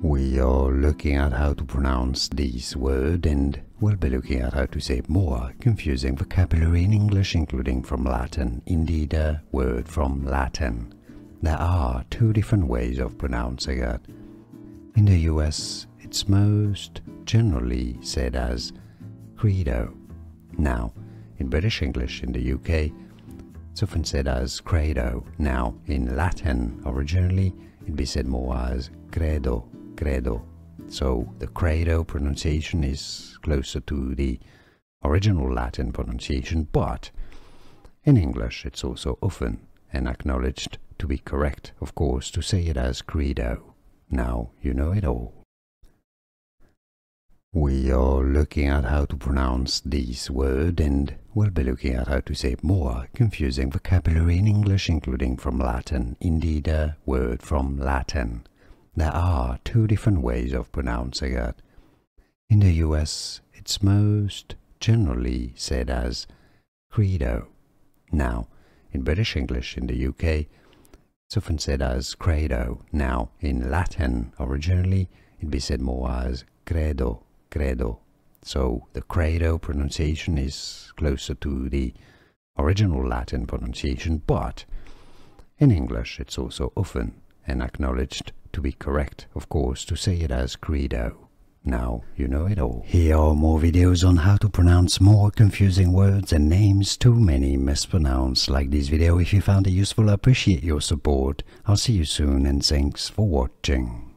We are looking at how to pronounce this word, and we'll be looking at how to say more confusing vocabulary in English, including from Latin, indeed a word from Latin. There are two different ways of pronouncing it. In the US, it's most generally said as credo. Now, in British English in the UK, it's often said as credo. Now, in Latin, originally, it'd be said more as credo. So the credo pronunciation is closer to the original Latin pronunciation, but in English it's also often and acknowledged to be correct, of course, to say it as credo. Now you know it all. We are looking at how to pronounce this word, and we'll be looking at how to say more confusing vocabulary in English, including from Latin, indeed a word from Latin. There are two different ways of pronouncing it. In the US, it's most generally said as credo. Now, in British English in the UK, it's often said as credo. Now, in Latin, originally, it'd be said more as credo. So the credo pronunciation is closer to the original Latin pronunciation, but in English it's also often and acknowledged to be correct, of course, to say it as credo. Now you know it all. Here are more videos on how to pronounce more confusing words and names too many mispronounced. Like this video if you found it useful. I appreciate your support. I'll see you soon, and thanks for watching.